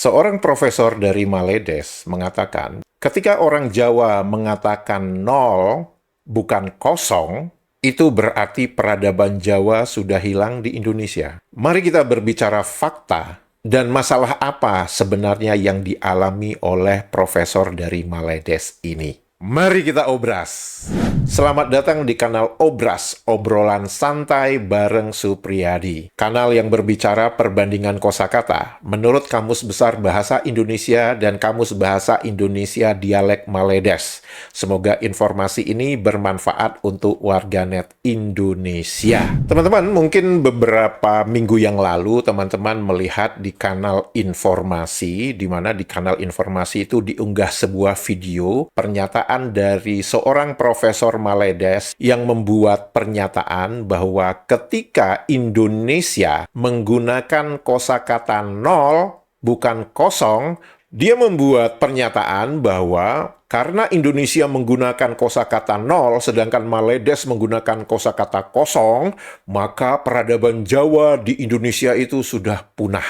Seorang profesor dari Maledes mengatakan, ketika orang Jawa mengatakan nol, bukan kosong, itu berarti peradaban Jawa sudah hilang di Indonesia. Mari kita berbicara fakta dan masalah apa sebenarnya yang dialami oleh profesor dari Maledes ini. Mari kita obras. Selamat datang di kanal Obras, obrolan santai bareng Supriyadi. Kanal yang berbicara perbandingan kosakata menurut Kamus Besar Bahasa Indonesia dan Kamus Bahasa Indonesia Dialek Maledes. Semoga informasi ini bermanfaat untuk warganet Indonesia. Teman-teman, mungkin beberapa minggu yang lalu teman-teman melihat di kanal informasi, di mana di kanal informasi itu diunggah sebuah video pernyataan dari seorang profesor Maledes yang membuat pernyataan bahwa ketika Indonesia menggunakan kosakata nol, bukan kosong, dia membuat pernyataan bahwa karena Indonesia menggunakan kosakata nol, sedangkan Maledes menggunakan kosakata kosong, maka peradaban Jawa di Indonesia itu sudah punah.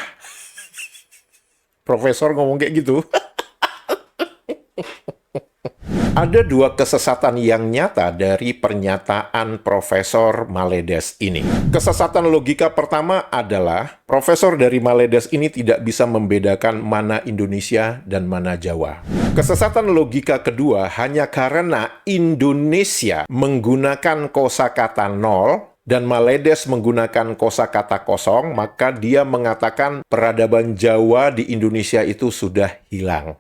Profesor ngomong kayak gitu. Ada dua kesesatan yang nyata dari pernyataan Profesor Maledes ini. Kesesatan logika pertama adalah Profesor dari Maledes ini tidak bisa membedakan mana Indonesia dan mana Jawa. Kesesatan logika kedua hanya karena Indonesia menggunakan kosakata nol dan Maledes menggunakan kosakata kosong, maka dia mengatakan peradaban Jawa di Indonesia itu sudah hilang.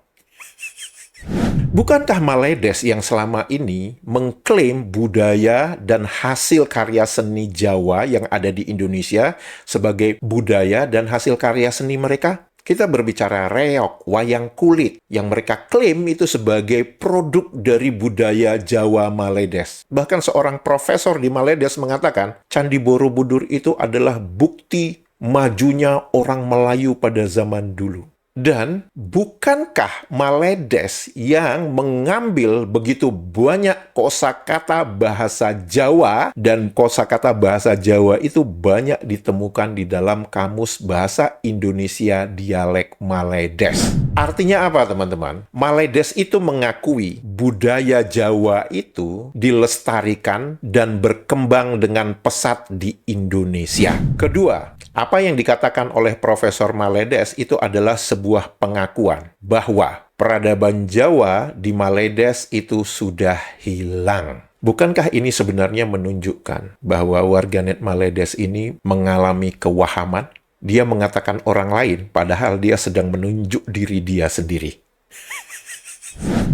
Bukankah Maledes yang selama ini mengklaim budaya dan hasil karya seni Jawa yang ada di Indonesia sebagai budaya dan hasil karya seni mereka? Kita berbicara reog, wayang kulit, yang mereka klaim itu sebagai produk dari budaya Jawa Maledes. Bahkan seorang profesor di Maledes mengatakan, Candi Borobudur itu adalah bukti majunya orang Melayu pada zaman dulu. Dan bukankah Maledes yang mengambil begitu banyak kosakata bahasa Jawa dan kosakata bahasa Jawa itu banyak ditemukan di dalam Kamus Bahasa Indonesia Dialek Maledes. Artinya apa, teman-teman? Maledes itu mengakui budaya Jawa itu dilestarikan dan berkembang dengan pesat di Indonesia. Kedua, apa yang dikatakan oleh Profesor Maledes itu adalah sebuah pengakuan bahwa peradaban Jawa di Maledes itu sudah hilang. Bukankah ini sebenarnya menunjukkan bahwa warganet Maledes ini mengalami kewahaman? Dia mengatakan orang lain, padahal dia sedang menunjuk diri dia sendiri.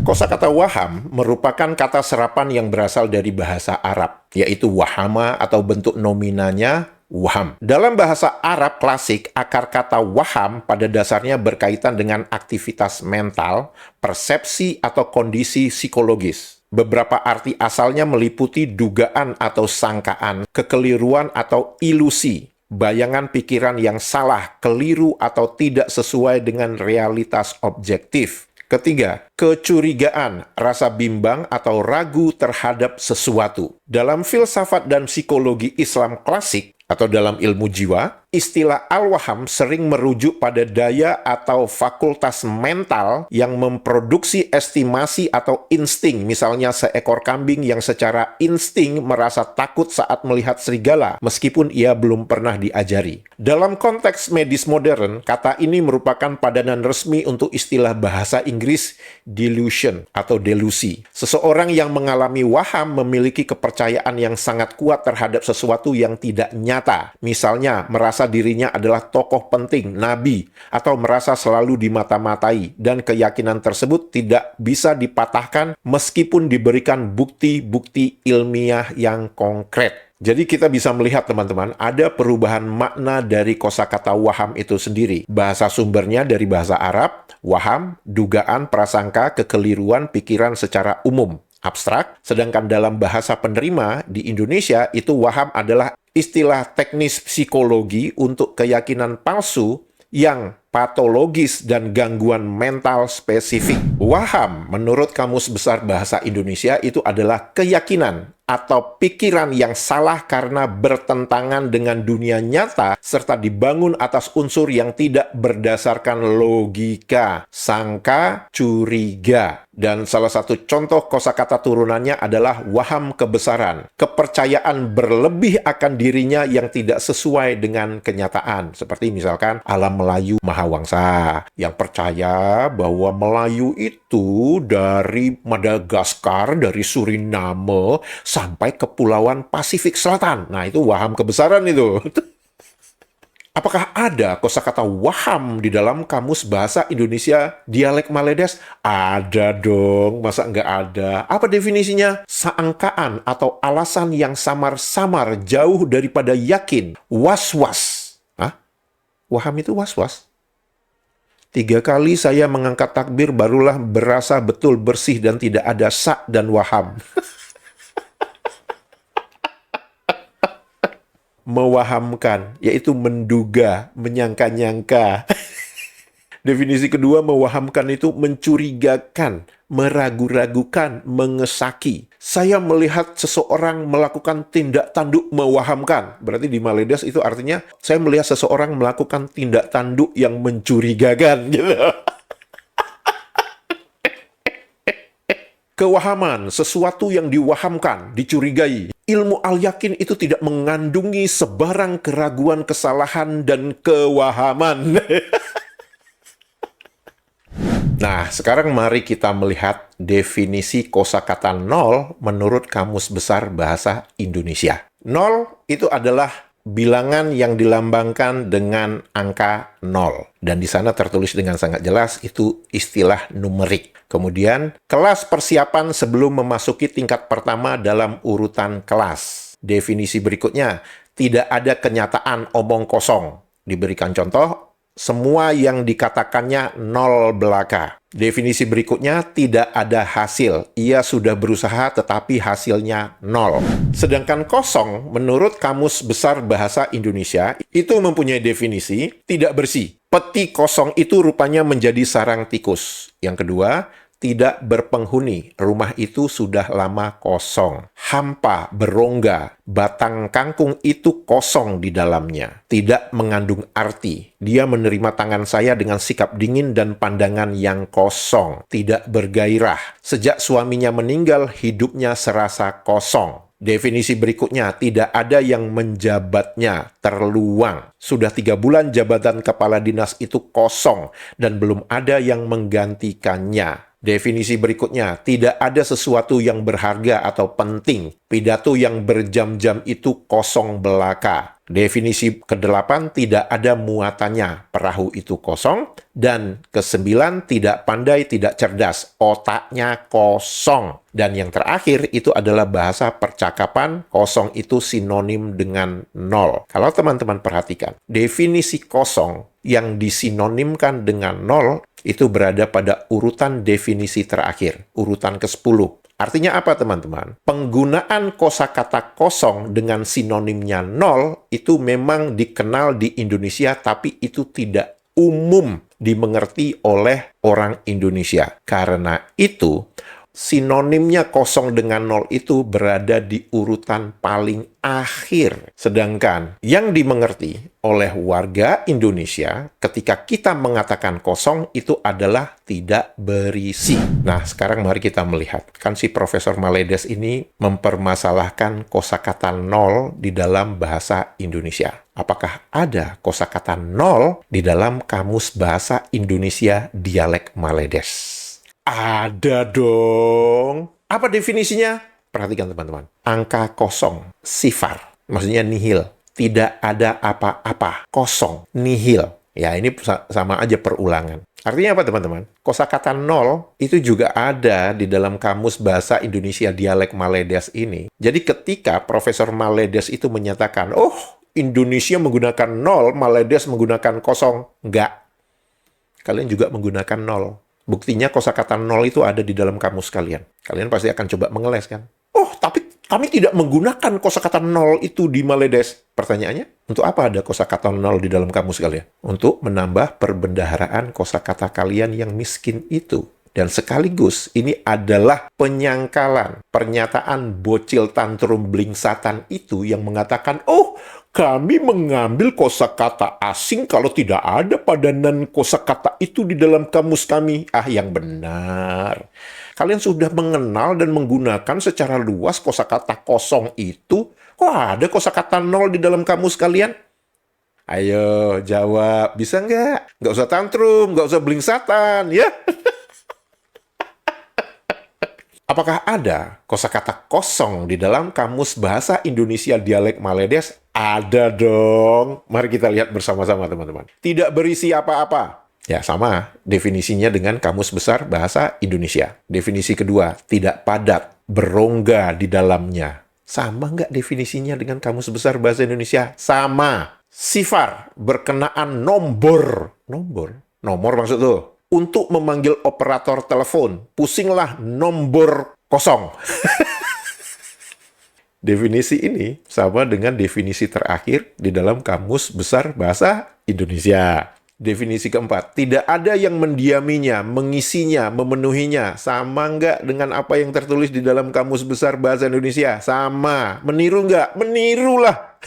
Kosakata waham merupakan kata serapan yang berasal dari bahasa Arab, yaitu wahama atau bentuk nominanya waham. Dalam bahasa Arab klasik, akar kata waham pada dasarnya berkaitan dengan aktivitas mental, persepsi atau kondisi psikologis. Beberapa arti asalnya meliputi dugaan atau sangkaan, kekeliruan atau ilusi, bayangan pikiran yang salah, keliru atau tidak sesuai dengan realitas objektif. Ketiga, kecurigaan, rasa bimbang atau ragu terhadap sesuatu. Dalam filsafat dan psikologi Islam klasik, atau dalam ilmu jiwa, istilah al-waham sering merujuk pada daya atau fakultas mental yang memproduksi estimasi atau insting, misalnya seekor kambing yang secara insting merasa takut saat melihat serigala, meskipun ia belum pernah diajari. Dalam konteks medis modern, kata ini merupakan padanan resmi untuk istilah bahasa Inggris delusion atau delusi. Seseorang yang mengalami waham memiliki kepercayaan yang sangat kuat terhadap sesuatu yang tidak nyata. Misalnya, merasa dirinya adalah tokoh penting, nabi, atau merasa selalu dimata-matai, dan keyakinan tersebut tidak bisa dipatahkan meskipun diberikan bukti-bukti ilmiah yang konkret. Jadi kita bisa melihat, teman-teman, ada perubahan makna dari kosakata waham itu sendiri. Bahasa sumbernya dari bahasa Arab, waham, dugaan, prasangka, kekeliruan, pikiran secara umum, abstrak. Sedangkan dalam bahasa penerima di Indonesia, itu waham adalah istilah teknis psikologi untuk keyakinan palsu yang patologis dan gangguan mental spesifik. Waham, menurut Kamus Besar Bahasa Indonesia, itu adalah keyakinan atau pikiran yang salah karena bertentangan dengan dunia nyata serta dibangun atas unsur yang tidak berdasarkan logika, sangka, curiga. Dan salah satu contoh kosakata turunannya adalah waham kebesaran, kepercayaan berlebih akan dirinya yang tidak sesuai dengan kenyataan. Seperti misalkan alam Melayu Mahawangsa, yang percaya bahwa Melayu itu dari Madagaskar, dari Suriname, sampai Kepulauan Pasifik Selatan. Nah, itu waham kebesaran itu. Apakah ada kosakata waham di dalam Kamus Bahasa Indonesia Dialek Maledes? Ada dong, masa nggak ada? Apa definisinya? Sangkaan atau alasan yang samar-samar jauh daripada yakin. Was-was. Hah? Waham itu was-was? 3 kali saya mengangkat takbir barulah berasa betul bersih dan tidak ada sak dan waham. Mewahamkan, yaitu menduga, menyangka-nyangka. Definisi kedua, mewahamkan itu mencurigakan, meragu-ragukan, mengesaki. Saya melihat seseorang melakukan tindak tanduk mewahamkan. Berarti di Maledes itu artinya, saya melihat seseorang melakukan tindak tanduk yang mencurigakan. Gitu. Kewahaman, sesuatu yang diwahamkan, dicurigai. Ilmu al-yakin itu tidak mengandungi sebarang keraguan, kesalahan, dan kewahaman. Nah, sekarang mari kita melihat definisi kosakata nol menurut Kamus Besar Bahasa Indonesia. Nol itu adalah bilangan yang dilambangkan dengan angka 0. Dan di sana tertulis dengan sangat jelas, itu istilah numerik. Kemudian, kelas persiapan sebelum memasuki tingkat pertama dalam urutan kelas. Definisi berikutnya, tidak ada kenyataan omong kosong. Diberikan contoh, semua yang dikatakannya nol belaka. Definisi berikutnya, tidak ada hasil. Ia sudah berusaha tetapi hasilnya 0. Sedangkan kosong, menurut Kamus Besar Bahasa Indonesia, itu mempunyai definisi tidak bersih. Peti kosong itu rupanya menjadi sarang tikus. Yang kedua, tidak berpenghuni. Rumah itu sudah lama kosong. Hampa, berongga, batang kangkung itu kosong di dalamnya. Tidak mengandung arti. Dia menerima tangan saya dengan sikap dingin dan pandangan yang kosong. Tidak bergairah. Sejak suaminya meninggal, hidupnya serasa kosong. Definisi berikutnya, tidak ada yang menjabatnya, terluang. Sudah 3 bulan jabatan kepala dinas itu kosong dan belum ada yang menggantikannya. Definisi berikutnya, tidak ada sesuatu yang berharga atau penting. Pidato yang berjam-jam itu kosong belaka. Definisi ke-8, tidak ada muatannya. Perahu itu kosong. Dan ke-9, tidak pandai, tidak cerdas. Otaknya kosong. Dan yang terakhir, itu adalah bahasa percakapan. Kosong itu sinonim dengan 0. Kalau teman-teman perhatikan, definisi kosong yang disinonimkan dengan 0 itu berada pada urutan definisi terakhir, urutan ke-10. Artinya apa, teman-teman? Penggunaan kosakata kosong dengan sinonimnya 0 itu memang dikenal di Indonesia, tapi itu tidak umum dimengerti oleh orang Indonesia. Karena itu, sinonimnya kosong dengan 0 itu berada di urutan paling akhir. Sedangkan yang dimengerti oleh warga Indonesia ketika kita mengatakan kosong itu adalah tidak berisi. Nah, sekarang mari kita melihat. Kan si Profesor Maledes ini mempermasalahkan kosakata 0 di dalam bahasa Indonesia. Apakah ada kosakata 0 di dalam Kamus Bahasa Indonesia Dialek Maledes? Ada dong. Apa definisinya? Perhatikan teman-teman. Angka kosong, sifar. Maksudnya nihil. Tidak ada apa-apa. Kosong, nihil. Ya, ini sama aja perulangan. Artinya apa teman-teman? Kosakata 0 itu juga ada di dalam Kamus Bahasa Indonesia Dialek Maledes ini. Jadi ketika Profesor Maledes itu menyatakan, oh, Indonesia menggunakan 0, Maledes menggunakan kosong. Enggak. Kalian juga menggunakan 0. Buktinya kosakata 0 itu ada di dalam kamus kalian. Kalian pasti akan coba mengeles kan? Oh, tapi kami tidak menggunakan kosakata 0 itu di Maledes. Pertanyaannya, untuk apa ada kosakata 0 di dalam kamus kalian? Untuk menambah perbendaharaan kosakata kalian yang miskin itu. Dan sekaligus ini adalah penyangkalan pernyataan bocil tantrum blingsatan itu yang mengatakan, oh, kami mengambil kosakata asing kalau tidak ada padanan kosakata itu di dalam kamus kami. Ah, yang benar. Kalian sudah mengenal dan menggunakan secara luas kosakata kosong itu. Kok ada kosakata nol di dalam kamus kalian? Ayo, jawab. Bisa nggak? Nggak usah tantrum, nggak usah blingsatan, ya. Apakah ada kosakata kosong di dalam Kamus Bahasa Indonesia Dialek Maledes? Ada dong. Mari kita lihat bersama-sama, teman-teman. Tidak berisi apa-apa. Ya, sama definisinya dengan Kamus Besar Bahasa Indonesia. Definisi kedua, tidak padat, berongga di dalamnya. Sama nggak definisinya dengan Kamus Besar Bahasa Indonesia? Sama. Sifar, berkenaan nomor. Nomor maksud tuh. Untuk memanggil operator telepon, pusinglah nomor kosong. Definisi ini sama dengan definisi terakhir di dalam Kamus Besar Bahasa Indonesia. Definisi keempat, tidak ada yang mendiaminya, mengisinya, memenuhinya. Sama nggak dengan apa yang tertulis di dalam Kamus Besar Bahasa Indonesia? Sama. Meniru nggak? Menirulah.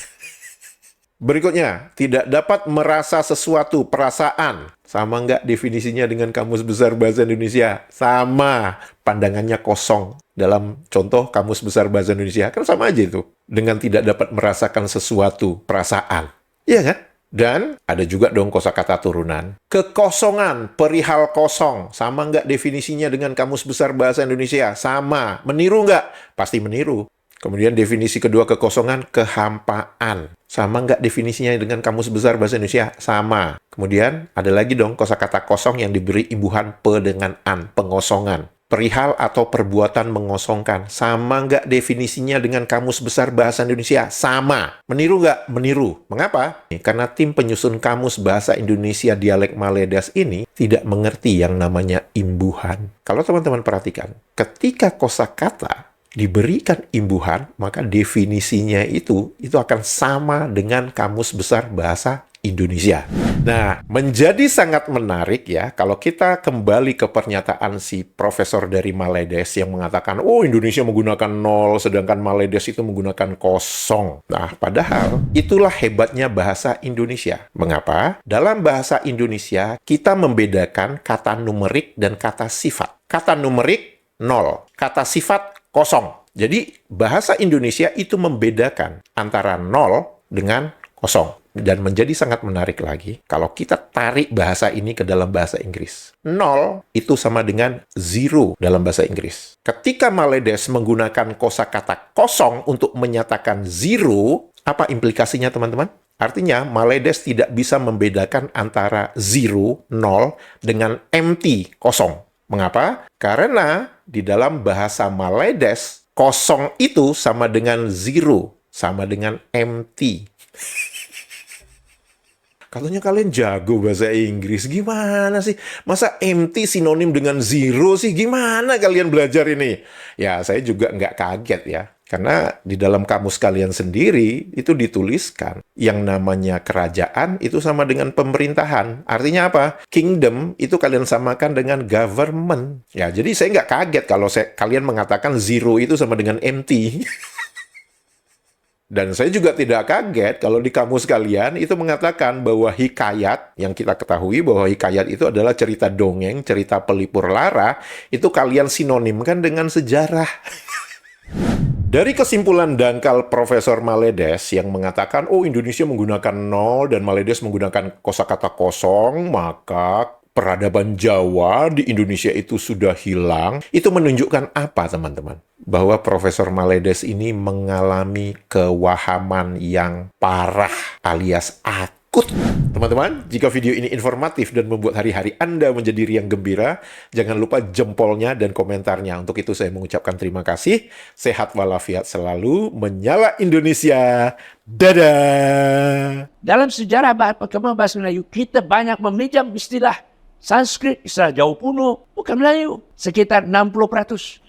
Berikutnya, tidak dapat merasa sesuatu, perasaan. Sama nggak definisinya dengan Kamus Besar Bahasa Indonesia? Sama. Pandangannya kosong. Dalam contoh Kamus Besar Bahasa Indonesia, kan sama aja itu. Dengan tidak dapat merasakan sesuatu, perasaan. Iya kan? Dan ada juga dong kosakata turunan. Kekosongan, perihal kosong. Sama nggak definisinya dengan Kamus Besar Bahasa Indonesia? Sama. Meniru nggak? Pasti meniru. Kemudian definisi kedua kekosongan, kehampaan. Sama nggak definisinya dengan Kamus Besar Bahasa Indonesia? Sama. Kemudian ada lagi dong kosakata kosong yang diberi imbuhan pe dengan an, pengosongan. Perihal atau perbuatan mengosongkan. Sama nggak definisinya dengan Kamus Besar Bahasa Indonesia? Sama. Meniru nggak? Meniru. Mengapa? Karena tim penyusun Kamus Bahasa Indonesia Dialek Maledes ini tidak mengerti yang namanya imbuhan. Kalau teman-teman perhatikan, ketika kosakata diberikan imbuhan, maka definisinya itu akan sama dengan Kamus Besar Bahasa Indonesia. Nah, menjadi sangat menarik ya, kalau kita kembali ke pernyataan si profesor dari Maledes yang mengatakan, oh Indonesia menggunakan nol, sedangkan Maledes itu menggunakan kosong. Nah, padahal itulah hebatnya bahasa Indonesia. Mengapa? Dalam bahasa Indonesia, kita membedakan kata numerik dan kata sifat. Kata numerik, nol. Kata sifat, kosong. Jadi, bahasa Indonesia itu membedakan antara nol dengan kosong. Dan menjadi sangat menarik lagi kalau kita tarik bahasa ini ke dalam bahasa Inggris. Nol itu sama dengan zero dalam bahasa Inggris. Ketika Maledes menggunakan kosakata kosong untuk menyatakan zero, apa implikasinya teman-teman? Artinya, Maledes tidak bisa membedakan antara zero, nol, dengan empty, kosong. Mengapa? Karena di dalam bahasa Maledes, kosong itu sama dengan zero, sama dengan empty. Katanya kalian jago bahasa Inggris, gimana sih? Masa empty sinonim dengan zero sih? Gimana kalian belajar ini? Ya, saya juga nggak kaget ya. Karena di dalam kamus kalian sendiri, itu dituliskan yang namanya kerajaan itu sama dengan pemerintahan. Artinya apa? Kingdom itu kalian samakan dengan government. Ya, jadi saya nggak kaget kalau kalian mengatakan zero itu sama dengan empty. Dan saya juga tidak kaget kalau di kamus kalian itu mengatakan bahwa hikayat, yang kita ketahui bahwa hikayat itu adalah cerita dongeng, cerita pelipur lara, itu kalian sinonimkan dengan sejarah. Dari kesimpulan dangkal Profesor Maledes yang mengatakan, oh Indonesia menggunakan nol dan Maledes menggunakan kosakata kosong, maka peradaban Jawa di Indonesia itu sudah hilang, itu menunjukkan apa teman-teman? Bahwa Profesor Maledes ini mengalami kewahaman yang parah alias akut. Teman-teman, jika video ini informatif dan membuat hari-hari Anda menjadi riang gembira, jangan lupa jempolnya dan komentarnya. Untuk itu saya mengucapkan terima kasih. Sehat walafiat selalu, menyala Indonesia. Dadah! Dalam sejarah perkembangan bahasa Melayu, kita banyak meminjam istilah Sanskrit, istilah Jawa kuno, bukan Melayu. Sekitar 60%.